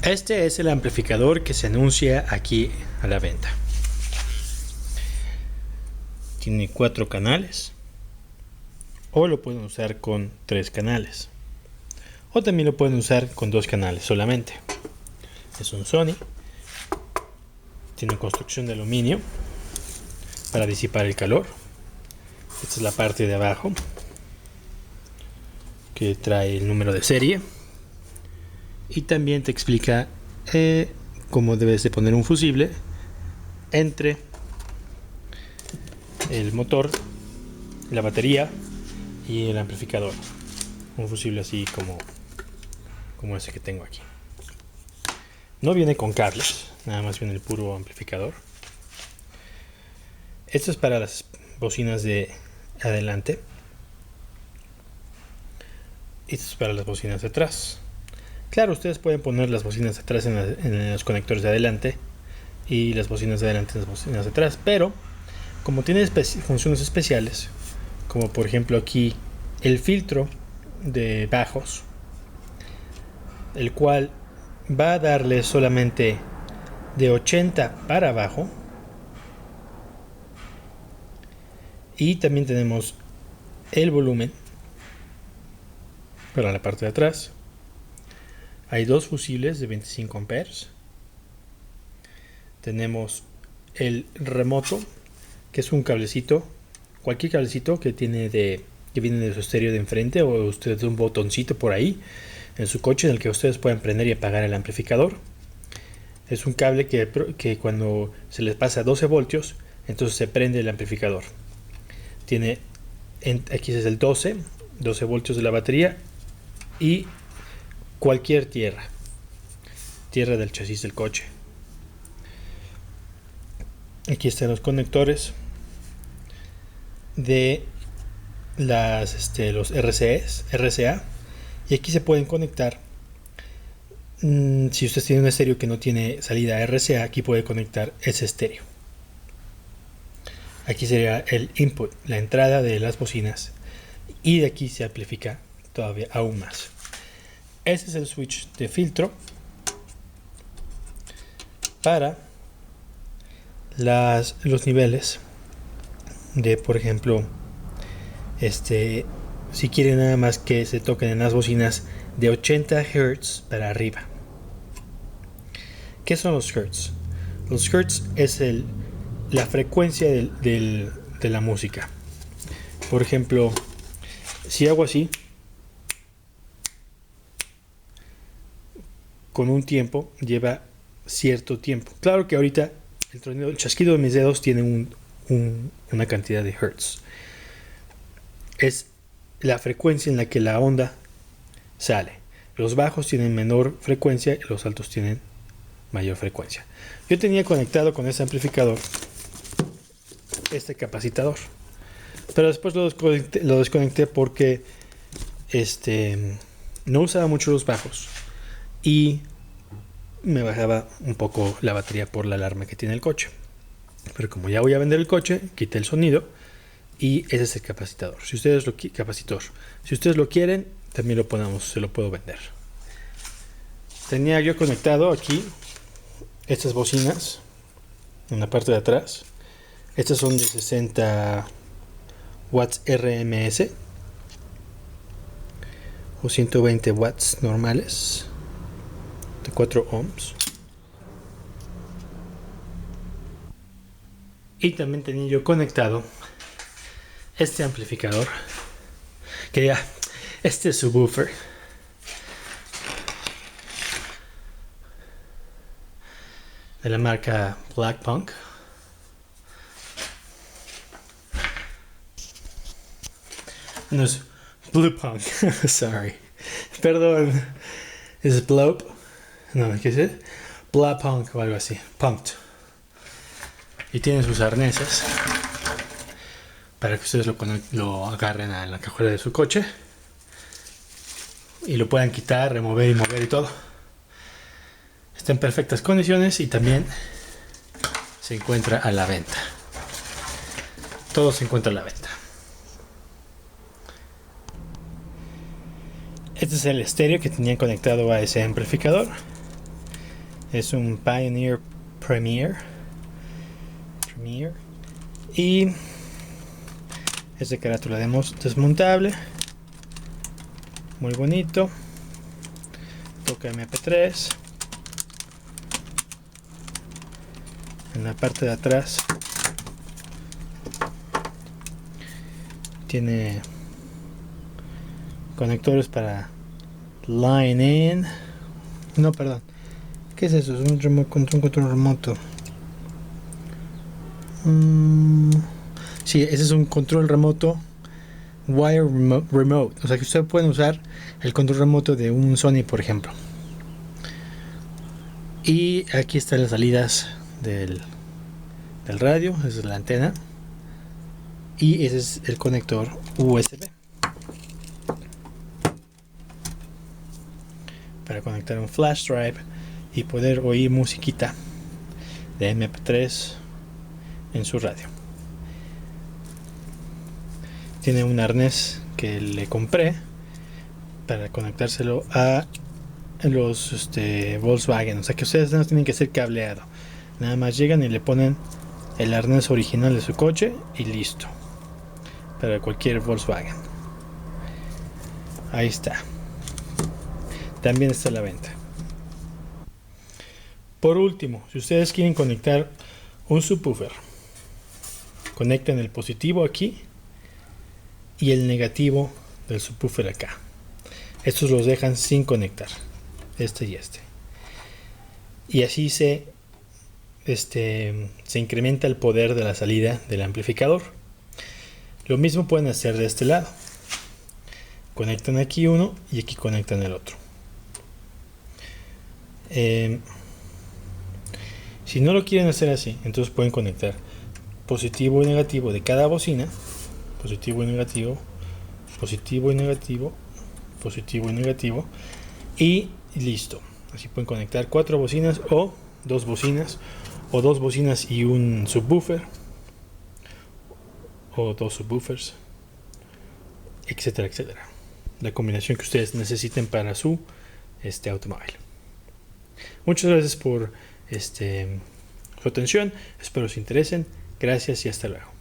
Este es el amplificador que se anuncia aquí a la venta. Tiene 4 canales, o lo pueden usar con 3 canales, o también lo pueden usar con 2 canales solamente. Es un Sony, tiene construcción de aluminio para disipar el calor. Esta es la parte de abajo que trae el número de serie, y también te explica cómo debes de poner un fusible entre el motor, la batería y el amplificador. Un fusible así como ese que tengo aquí. No viene con cables, nada más viene el puro amplificador. Esto es para las bocinas de adelante. Esto es para las bocinas de atrás. Claro, ustedes pueden poner las bocinas de atrás en los conectores de adelante y las bocinas de adelante en las bocinas de atrás, pero como tiene funciones especiales, como por ejemplo aquí el filtro de bajos, el cual va a darle solamente de 80 para abajo, y también tenemos el volumen para la parte de atrás. Hay 2 fusibles de 25 amperes. Tenemos el remoto, que es un cablecito, cualquier cablecito que viene de su estéreo de enfrente, o usted un botoncito por ahí en su coche en el que ustedes pueden prender y apagar el amplificador. Es un cable que cuando se les pasa 12 voltios, entonces se prende el amplificador. Tiene aquí es el 12 voltios de la batería y cualquier tierra del chasis del coche. Aquí están los conectores de los RCA, y aquí se pueden conectar. Si usted tiene un estéreo que no tiene salida RCA, aquí puede conectar ese estéreo. Aquí sería el input, la entrada de las bocinas, y de aquí se amplifica todavía aún más. Este es el switch de filtro para los niveles de, por ejemplo, si quieren nada más que se toquen en las bocinas de 80 Hz para arriba. ¿Qué son los Hz? Los Hz es la frecuencia de la música. Por ejemplo, si hago así, con un tiempo, lleva cierto tiempo. Claro que ahorita el chasquido de mis dedos tiene una cantidad de hertz. Es la frecuencia en la que la onda sale. Los bajos tienen menor frecuencia y los altos tienen mayor frecuencia. Yo tenía conectado con este amplificador este capacitor, pero después lo desconecté porque no usaba mucho los bajos y me bajaba un poco la batería por la alarma que tiene el coche. Pero como ya voy a vender el coche, quité el sonido y ese es el capacitor. Si ustedes lo quieren, también se lo puedo vender. Tenía yo conectado aquí estas bocinas en la parte de atrás. Estas son de 60 watts RMS o 120 watts normales de 4 ohms. Y también tenía yo conectado este amplificador, este subwoofer, de la marca Black Punk. No es Blue Punk, sorry, perdón, es Blope, no, ¿qué es? Black Punk o algo así, Punked. Y tiene sus arneses para que ustedes lo agarren a la cajuela de su coche y lo puedan quitar, remover y mover y todo. Está en perfectas condiciones y también se encuentra a la venta. Todo se encuentra a la venta. Este es el estéreo que tenía conectado a ese amplificador. Es un Pioneer Premier. Y es de carátula desmontable. Muy bonito. Toca MP3. En la parte de atrás tiene conectores para line in. No, perdón. ¿Qué es eso? Es un control remoto. Sí, ese es un control remoto wire remote. O sea que ustedes pueden usar el control remoto de un Sony, por ejemplo. Y aquí están las salidas del radio. Esa es la antena. Y ese es el conector USB para conectar un flash drive y poder oír musiquita de MP3 en su radio. Tiene un arnés que le compré para conectárselo a los Volkswagen. O sea que ustedes no tienen que hacer cableado. Nada más llegan y le ponen el arnés original de su coche y listo. Para cualquier Volkswagen. Ahí está. También está a la venta. Por último, si ustedes quieren conectar un subwoofer, conectan el positivo aquí y el negativo del subwoofer acá. Estos los dejan sin conectar, este y este. Y así se incrementa el poder de la salida del amplificador. Lo mismo pueden hacer de este lado. Conectan aquí uno y aquí conectan el otro. Si no lo quieren hacer así, entonces pueden conectar positivo y negativo de cada bocina. Positivo y negativo. Positivo y negativo. Positivo y negativo. Y listo. Así pueden conectar 4 bocinas o 2 bocinas. O 2 bocinas y un subwoofer. O 2 subwoofers. Etcétera, etcétera. La combinación que ustedes necesiten para su automóvil. Muchas gracias por su atención. Espero os interesen. Gracias y hasta luego.